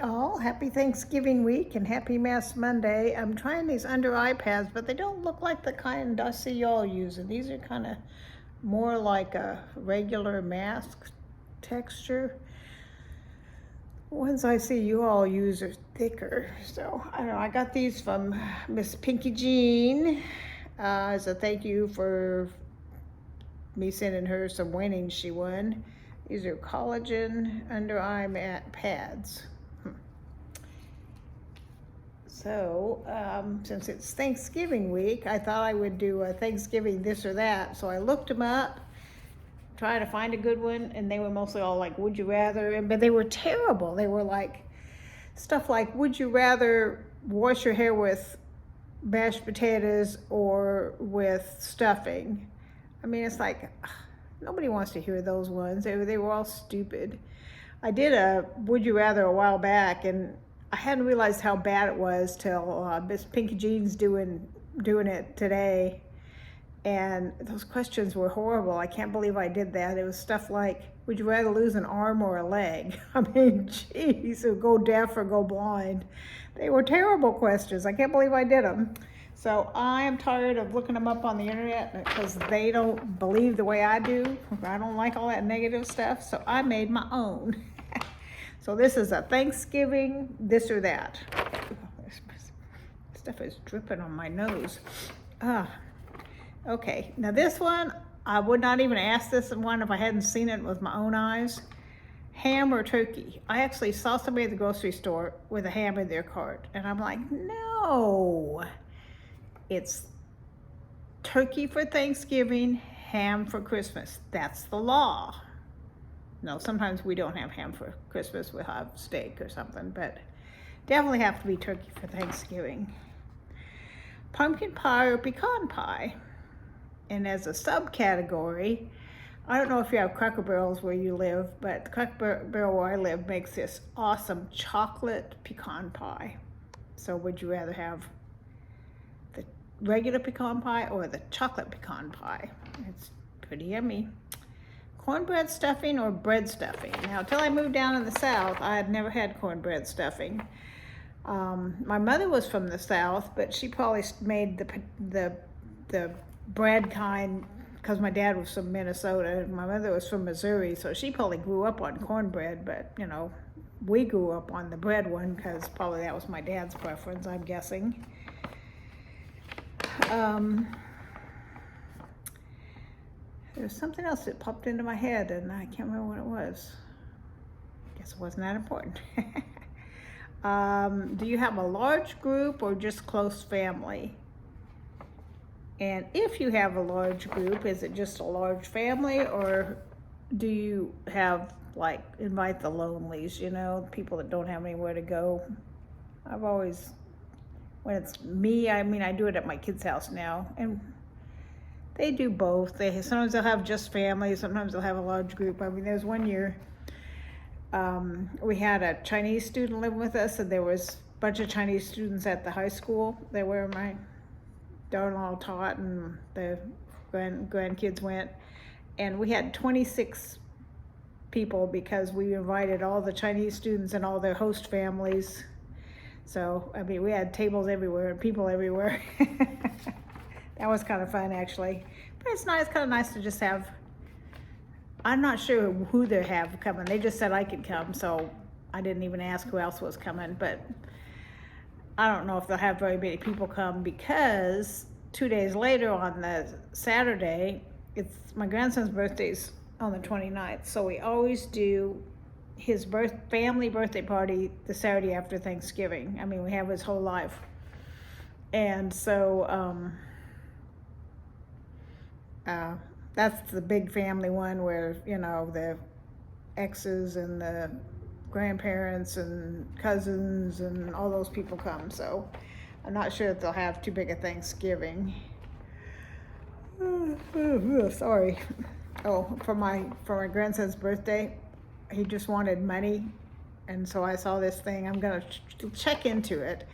All happy Thanksgiving week and happy Mass Monday. I'm trying these under eye pads, but they don't look like the kind I see y'all using. These are kind of more like a regular mask texture. Ones I see you all use are thicker. So I don't know. I got these from Miss Pinky Jean as a thank you for me sending her some winnings she won. These are collagen under eye mat pads. So, since it's Thanksgiving week, I thought I would do a Thanksgiving this or that. So I looked them up, tried to find a good one, and they were mostly all like, would you rather? But they were terrible. They were like stuff like, would you rather wash your hair with mashed potatoes or with stuffing? I mean, it's like, nobody wants to hear those ones. They were all stupid. I did a would you rather a while back, and I hadn't realized how bad it was till Miss Pinky Jean's doing it today, and those questions were horrible. I can't believe I did that. It was stuff like, would you rather lose an arm or a leg? I mean, geez, or go deaf or go blind. They were terrible questions. I can't believe I did them. So I am tired of looking them up on the internet because they don't believe the way I do. I don't like all that negative stuff, so I made my own. So this is a Thanksgiving this or that. Stuff is dripping on my nose. Okay, now this one, I would not even ask this one if I hadn't seen it with my own eyes. Ham or turkey? I actually saw somebody at the grocery store with a ham in their cart, and I'm like, no. It's turkey for Thanksgiving, ham for Christmas. That's the law. No, sometimes we don't have ham for Christmas. We'll have steak or something, but definitely have to be turkey for Thanksgiving. Pumpkin pie or pecan pie. And as a subcategory, I don't know if you have Cracker Barrels where you live, but the Cracker Barrel where I live makes this awesome chocolate pecan pie. So would you rather have the regular pecan pie or the chocolate pecan pie? It's pretty yummy. Cornbread stuffing or bread stuffing? Now, until I moved down in the South, I had never had cornbread stuffing. My mother was from the South, but she probably made the bread kind because my dad was from Minnesota and my mother was from Missouri, so she probably grew up on cornbread, but you know, we grew up on the bread one because probably that was my dad's preference, I'm guessing. There's something else that popped into my head and I can't remember what it was. Guess it wasn't that important. Do you have a large group or just close family? And if you have a large group, is it just a large family or do you have like invite the lonelies, you know, people that don't have anywhere to go? I've always, when it's me, I mean, I do it at my kids' house now, and they do both. Sometimes they'll have just family, sometimes they'll have a large group. I mean, there's one year we had a Chinese student living with us, and there was a bunch of Chinese students at the high school. They were my daughter-in-law taught, and the grandkids went, and we had 26 people because we invited all the Chinese students and all their host families. So, I mean, we had tables everywhere and people everywhere. That was kind of fun, actually. But it's nice, kind of nice to just have, I'm not sure who they have coming. They just said I could come, so I didn't even ask who else was coming. But I don't know if they'll have very many people come because 2 days later on the Saturday, it's my grandson's birthday's on the 29th. So we always do his family birthday party the Saturday after Thanksgiving. I mean, we have his whole life. And so, that's the big family one where, you know, the exes and the grandparents and cousins and all those people come. So I'm not sure if they'll have too big a Thanksgiving. Sorry. Oh, for my grandson's birthday, he just wanted money, and so I saw this thing. I'm gonna check into it,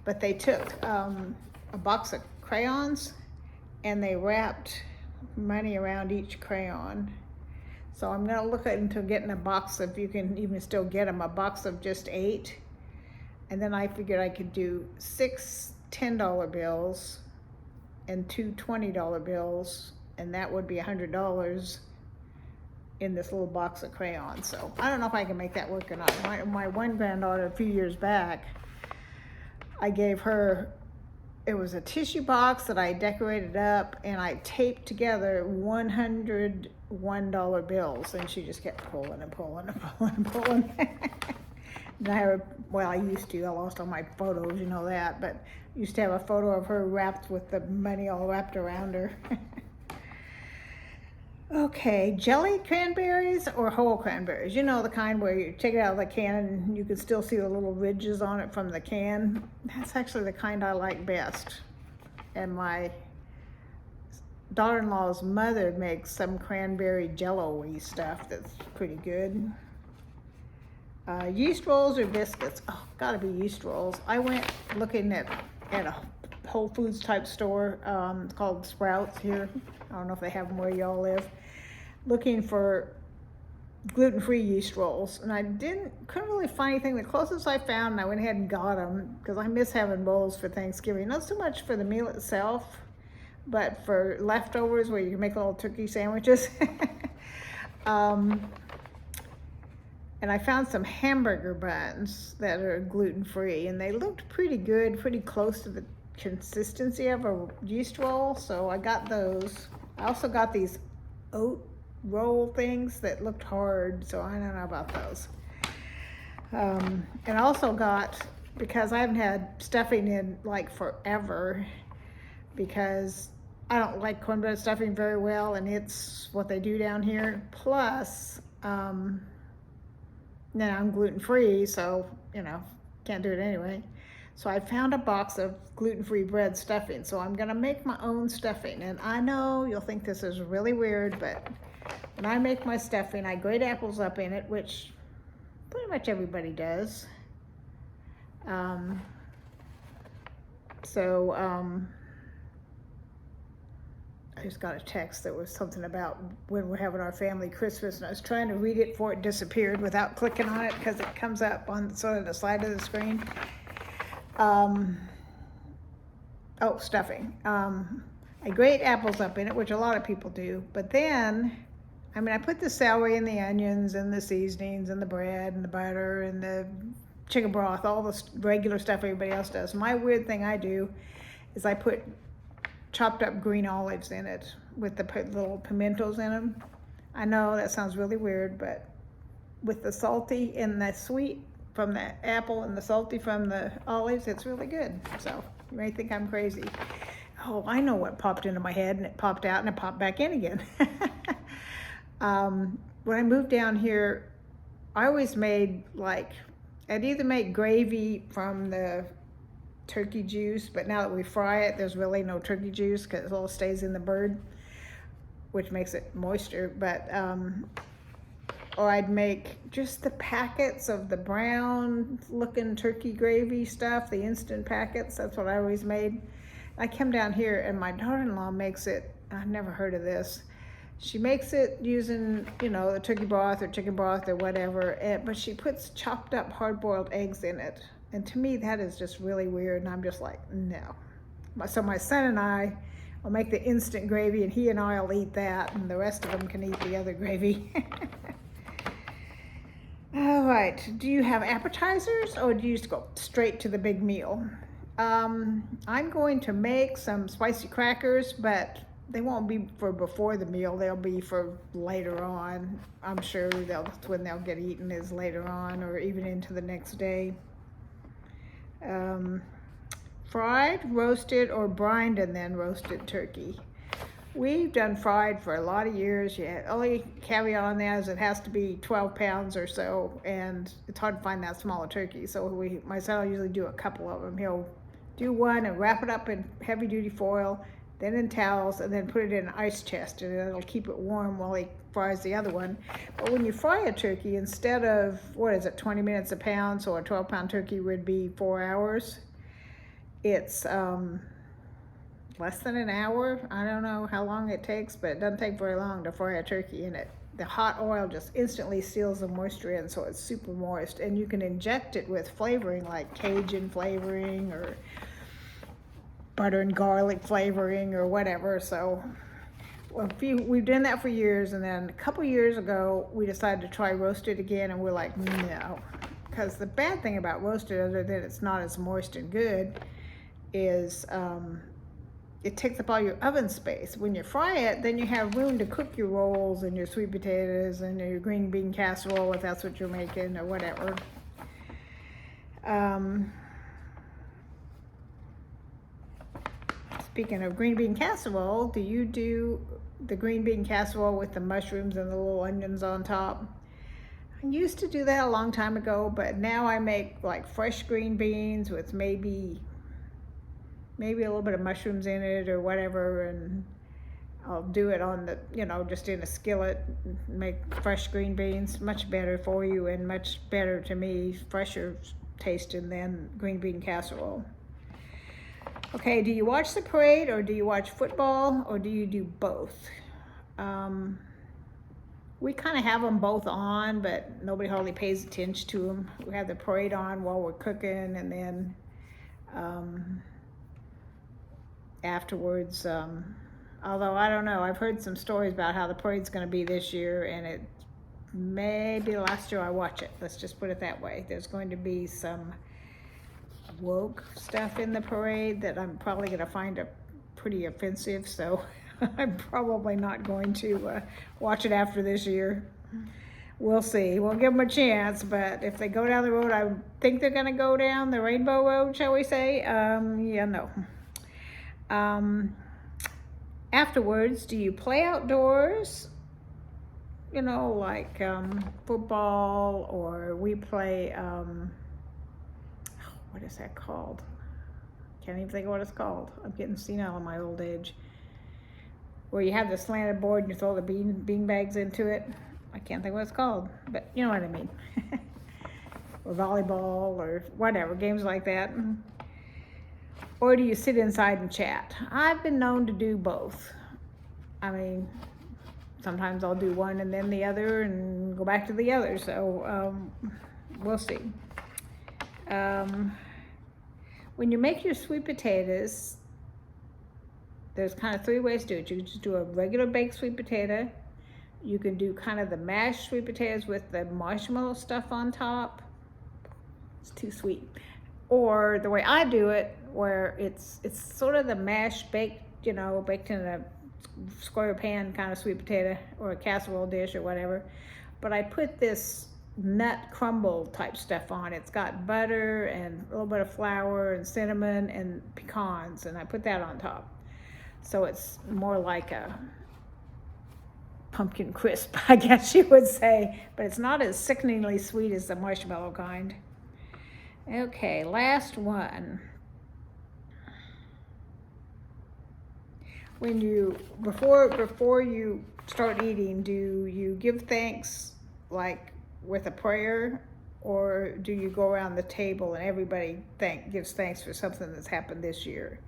but they took a box of crayons and they wrapped money around each crayon. So I'm gonna look into getting a box, if you can even still get them, a box of just 8, And then I figured I could do 6 $10 bills and 2 $20 bills, and that would be $100 in this little box of crayons. So I don't know if I can make that work or not. My one granddaughter a few years back, I gave her, it was a tissue box that I decorated up, and I taped together 100 $1 bills, and she just kept pulling and pulling and pulling and pulling. And I have, well, I used to, I lost all my photos, you know that, but I used to have a photo of her wrapped with the money all wrapped around her. Okay, jelly cranberries or whole cranberries? You know, the kind where you take it out of the can and you can still see the little ridges on it from the can. That's actually the kind I like best. And my daughter-in-law's mother makes some cranberry jello-y stuff that's pretty good. Yeast rolls or biscuits? Oh, gotta be yeast rolls. I went looking at a Whole Foods type store called Sprouts here. I don't know if they have them where y'all live. Looking for gluten-free yeast rolls, and I couldn't really find anything. The closest I found, and I went ahead and got them because I miss having rolls for Thanksgiving. Not so much for the meal itself, but for leftovers where you can make little turkey sandwiches. And I found some hamburger buns that are gluten-free, and they looked pretty good, pretty close to the consistency of a yeast roll, so I got those. I also got these oat roll things that looked hard, so I don't know about those. And I also got, because I haven't had stuffing in like forever, because I don't like cornbread stuffing very well, and it's what they do down here. Plus, now I'm gluten-free, so, you know, can't do it anyway. So I found a box of gluten-free bread stuffing, so I'm gonna make my own stuffing. And I know you'll think this is really weird, but when I make my stuffing, I grate apples up in it, which pretty much everybody does. I just got a text that was something about when we're having our family Christmas, and I was trying to read it before it disappeared without clicking on it because it comes up on sort of the side of the screen. Oh, stuffing. I grate apples up in it, which a lot of people do, but then, I mean, I put the celery and the onions and the seasonings and the bread and the butter and the chicken broth, all the regular stuff everybody else does. My weird thing I do is I put chopped up green olives in it with the little pimentos in them. I know that sounds really weird, but with the salty and the sweet from the apple and the salty from the olives, it's really good. So you may think I'm crazy. Oh, I know what popped into my head, and it popped out and it popped back in again. When I moved down here, I always made I'd either make gravy from the turkey juice, but now that we fry it, there's really no turkey juice because it all stays in the bird, which makes it moisture. But or I'd make just the packets of the brown looking turkey gravy stuff, the instant packets. That's what I always made. I came down here and my daughter-in-law makes it. I've never heard of this. She makes it using, you know, the turkey broth or chicken broth or whatever, but she puts chopped up hard-boiled eggs in it. And to me, that is just really weird, and I'm just like, no. So my son and I will make the instant gravy, and he and I will eat that, and the rest of them can eat the other gravy. All right, do you have appetizers, or do you just go straight to the big meal? I'm going to make some spicy crackers, but they won't be for before the meal. They'll be for later on. I'm sure that's when they'll get eaten, is later on, or even into the next day. Fried, roasted, or brined and then roasted turkey. We've done fried for a lot of years. Yeah, only caveat on that is it has to be 12 pounds or so, and it's hard to find that smaller turkey. So my son will usually do a couple of them. He'll do one and wrap it up in heavy duty foil, then in towels, and then put it in an ice chest, and it'll keep it warm while he fries the other one. But when you fry a turkey, instead of, 20 minutes a pound, so a 12-pound turkey would be 4 hours, it's less than an hour. I don't know how long it takes, but it doesn't take very long to fry a turkey in it. the hot oil just instantly seals the moisture in, so it's super moist. And you can inject it with flavoring like Cajun flavoring or butter and garlic flavoring or whatever. So we've done that for years, and then a couple years ago we decided to try roasted again, and we're like, no. Because the bad thing about roasted, other than it's not as moist and good, is it takes up all your oven space. When you fry it, then you have room to cook your rolls and your sweet potatoes and your green bean casserole, if that's what you're making, or whatever. Speaking of green bean casserole, do you do the green bean casserole with the mushrooms and the little onions on top? I used to do that a long time ago, but now I make like fresh green beans with maybe a little bit of mushrooms in it or whatever, and I'll do it on the, just in a skillet, make fresh green beans. Much better for you and much better to me, fresher tasting than green bean casserole. Okay, do you watch the parade, or do you watch football, or do you do both? We kind of have them both on, but nobody hardly pays attention to them. We have the parade on while we're cooking, and then afterwards, although I don't know, I've heard some stories about how the parade's going to be this year, and it may be the last year I watch it. Let's just put it that way. There's going to be some woke stuff in the parade that I'm probably going to find pretty offensive, so I'm probably not going to watch it after this year. We'll see. We'll give them a chance, but if they go down the road I think they're going to go down, the Rainbow Road, shall we say, yeah, no. Afterwards, do you play outdoors? Like football, or we play, what is that called? Can't even think of what it's called. I'm getting senile in my old age. Where you have the slanted board and you throw the bean bags into it. I can't think what it's called, but you know what I mean. Or volleyball or whatever, games like that. Or do you sit inside and chat? I've been known to do both. I mean, sometimes I'll do one and then the other and go back to the other, so we'll see. When you make your sweet potatoes, there's kind of 3 ways to do it. You can just do a regular baked sweet potato. You can do kind of the mashed sweet potatoes with the marshmallow stuff on top. It's too sweet. Or the way I do it, where it's sort of the mashed baked, baked in a square pan kind of sweet potato, or a casserole dish or whatever. But I put this nut crumble type stuff on. It's got butter and a little bit of flour and cinnamon and pecans, and I put that on top. So it's more like a pumpkin crisp, I guess you would say, but it's not as sickeningly sweet as the marshmallow kind. Okay, last one. When you, before you start eating, do you give thanks like with a prayer, or do you go around the table and everybody gives thanks for something that's happened this year?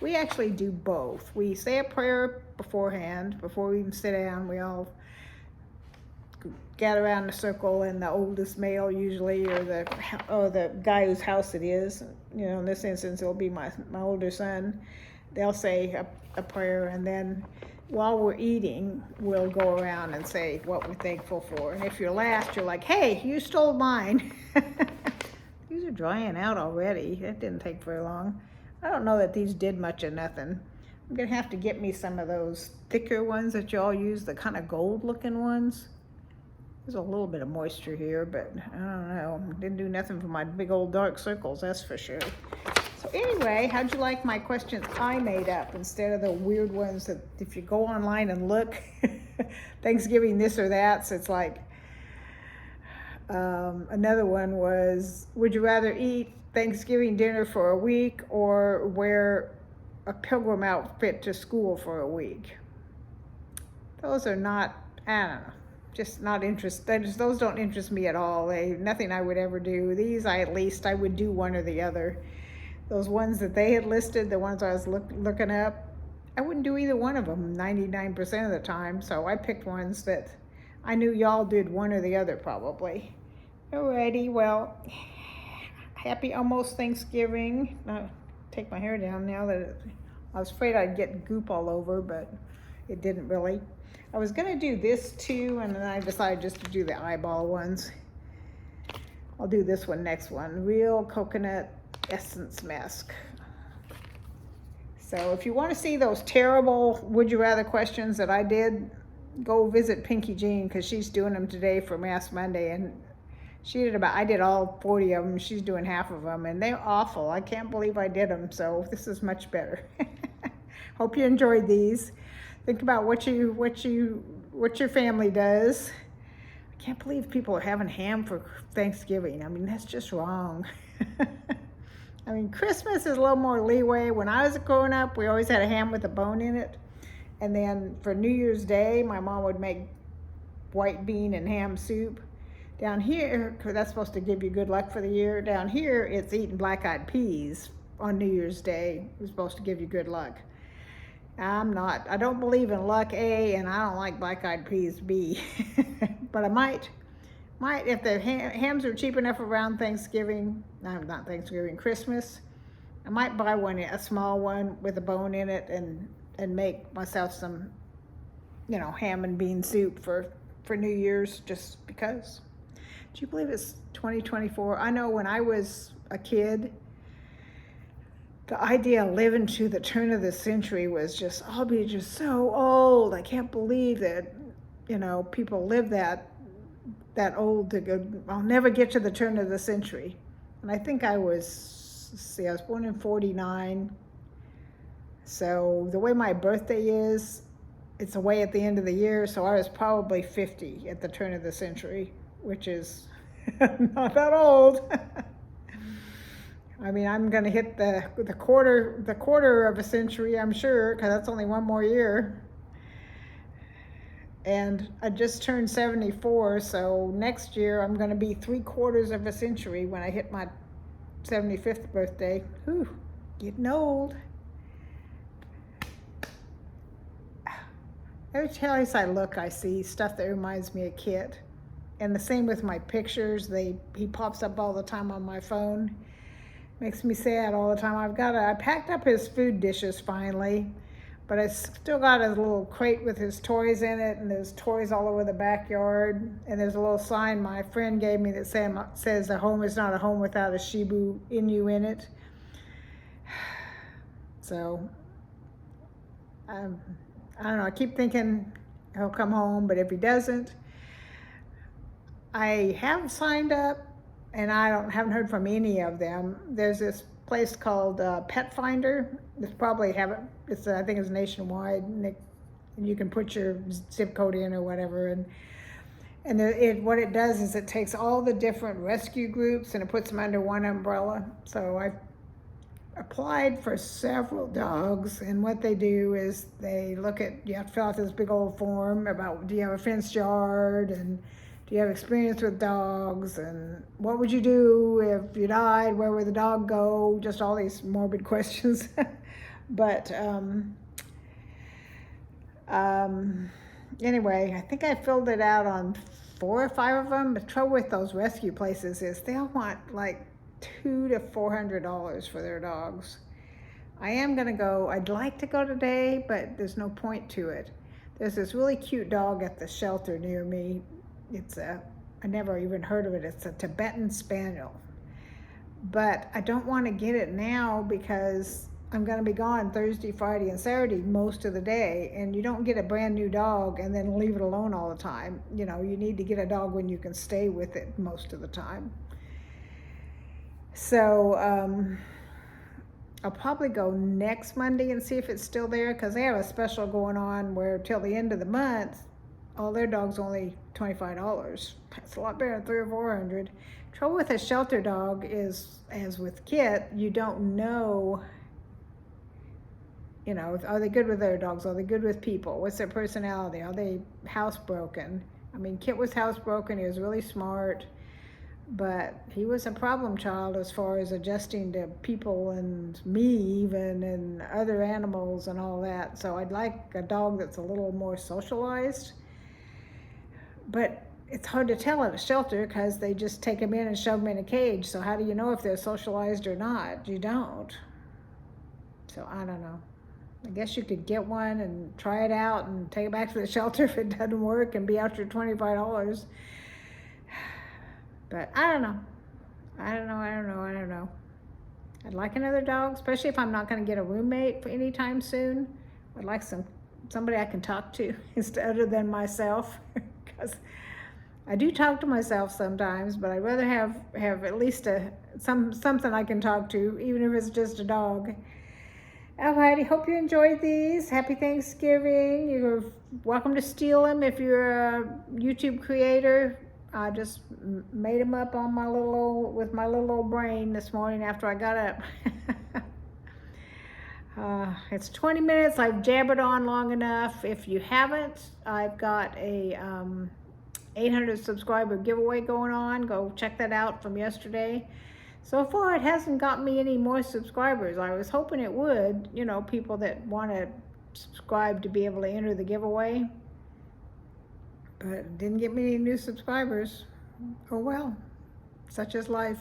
We actually do both. We say a prayer beforehand, before we even sit down. We all gather around in a circle, and the oldest male usually, or the guy whose house it is, in this instance it'll be my older son, they'll say a prayer, and then while we're eating, we'll go around and say what we're thankful for. And if you're last, you're like, hey, you stole mine. These are drying out already. That didn't take very long. I don't know that these did much of nothing. I'm gonna have to get me some of those thicker ones that y'all use, the kind of gold looking ones. There's a little bit of moisture here, but I don't know. Didn't do nothing for my big old dark circles, that's for sure. So anyway, how'd you like my questions I made up instead of the weird ones that if you go online and look, Thanksgiving this or that, so it's like, another one was, would you rather eat Thanksgiving dinner for a week or wear a pilgrim outfit to school for a week? Those are not, I don't know, just not those don't interest me at all. Nothing I would ever do. These at least I would do one or the other. Those ones that they had listed, the ones I was looking up, I wouldn't do either one of them 99% of the time. So I picked ones that I knew y'all did one or the other probably. Alrighty, well, happy almost Thanksgiving. Take my hair down now that I was afraid I'd get goop all over, but it didn't really. I was gonna do this too, and then I decided just to do the eyeball ones. I'll do this one next one. Real Coconut Essence Mask. So if you want to see those terrible would you rather questions that I did, go visit Pinky Jean, because she's doing them today for Mask Monday, and I did all 40 of them. She's doing half of them, and they're awful. I can't believe I did them, so this is much better. Hope you enjoyed these. Think about what your family does. I can't believe people are having ham for Thanksgiving. I mean, that's just wrong. I mean, Christmas is a little more leeway. When I was growing up, we always had a ham with a bone in it. And then for New Year's Day, my mom would make white bean and ham soup. Down here, because that's supposed to give you good luck for the year, down here, it's eating black-eyed peas on New Year's Day. It's supposed to give you good luck. I don't believe in luck, A, and I don't like black-eyed peas, B. But I might, if the hams are cheap enough around Thanksgiving, not Thanksgiving, Christmas, I might buy one, a small one with a bone in it, and make myself some, ham and bean soup for New Year's, just because. Do you believe it's 2024? I know when I was a kid, the idea of living to the turn of the century was just, I'll be just so old. I can't believe that, people live that old to go. I'll never get to the turn of the century. And I think I was born in 49. So the way my birthday is, it's away at the end of the year. So I was probably 50 at the turn of the century, which is not that old. I mean, I'm going to hit the quarter of a century, I'm sure, because that's only one more year. And I just turned 74, so next year I'm going to be 3/4 of a century when I hit my 75th birthday. Whew, getting old. Every place I look, I see stuff that reminds me of Kit. And the same with my pictures. He pops up all the time on my phone. Makes me sad all the time. I packed up his food dishes finally, but I still got his little crate with his toys in it, and there's toys all over the backyard. And there's a little sign my friend gave me that says a home is not a home without a Shiba Inu in it. So, I don't know, I keep thinking he'll come home, but if he doesn't, I have signed up, and I haven't heard from any of them. There's this place called Pet Finder. I think it's nationwide, and you can put your zip code in or whatever. And what it does is it takes all the different rescue groups and it puts them under one umbrella. So I've applied for several dogs, and what they do is you have to fill out this big old form about, do you have a fenced yard, and do you have experience with dogs, and what would you do if you died? Where would the dog go? Just all these morbid questions. But anyway, I think I filled it out on 4 or 5 of them. The trouble with those rescue places is they'll want like $200 to $400 for their dogs. I am gonna go. I'd like to go today, but there's no point to it. There's this really cute dog at the shelter near me. I never even heard of it. It's a Tibetan Spaniel. But I don't want to get it now because I'm going to be gone Thursday, Friday, and Saturday most of the day. And you don't get a brand new dog and then leave it alone all the time. You need to get a dog when you can stay with it most of the time. So I'll probably go next Monday and see if it's still there, because they have a special going on where till the end of the month, all their dogs only $25. That's a lot better than $300 or $400. Trouble with a shelter dog is, as with Kit, you don't know, are they good with other dogs? Are they good with people? What's their personality? Are they housebroken? I mean, Kit was housebroken. He was really smart, but he was a problem child as far as adjusting to people and me even, and other animals and all that. So I'd like a dog that's a little more socialized. But it's hard to tell at a shelter because they just take them in and shove them in a cage. So how do you know if they're socialized or not? You don't. So I don't know. I guess you could get one and try it out and take it back to the shelter if it doesn't work and be out your $25. But I don't know. I don't know. I'd like another dog, especially if I'm not going to get a roommate for anytime soon. I'd like somebody I can talk to instead other than myself, because I do talk to myself sometimes, but I'd rather have at least something I can talk to, even if it's just a dog. Alrighty, hope you enjoyed these. Happy Thanksgiving. You're welcome to steal them if you're a YouTube creator. I just made them up on with my little old brain this morning after I got up. It's 20 minutes. I've jabbered on long enough. If you haven't, I've got a 800 subscriber giveaway going on. Go check that out from yesterday. So far, it hasn't got me any more subscribers. I was hoping it would, you know, people that want to subscribe to be able to enter the giveaway. But it didn't get me any new subscribers. Oh well, such is life.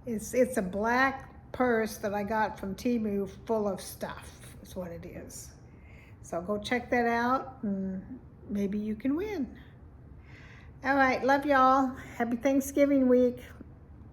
It's a black purse that I got from Temu full of stuff, is what it is. So go check that out and maybe you can win. All right, love y'all. Happy Thanksgiving week.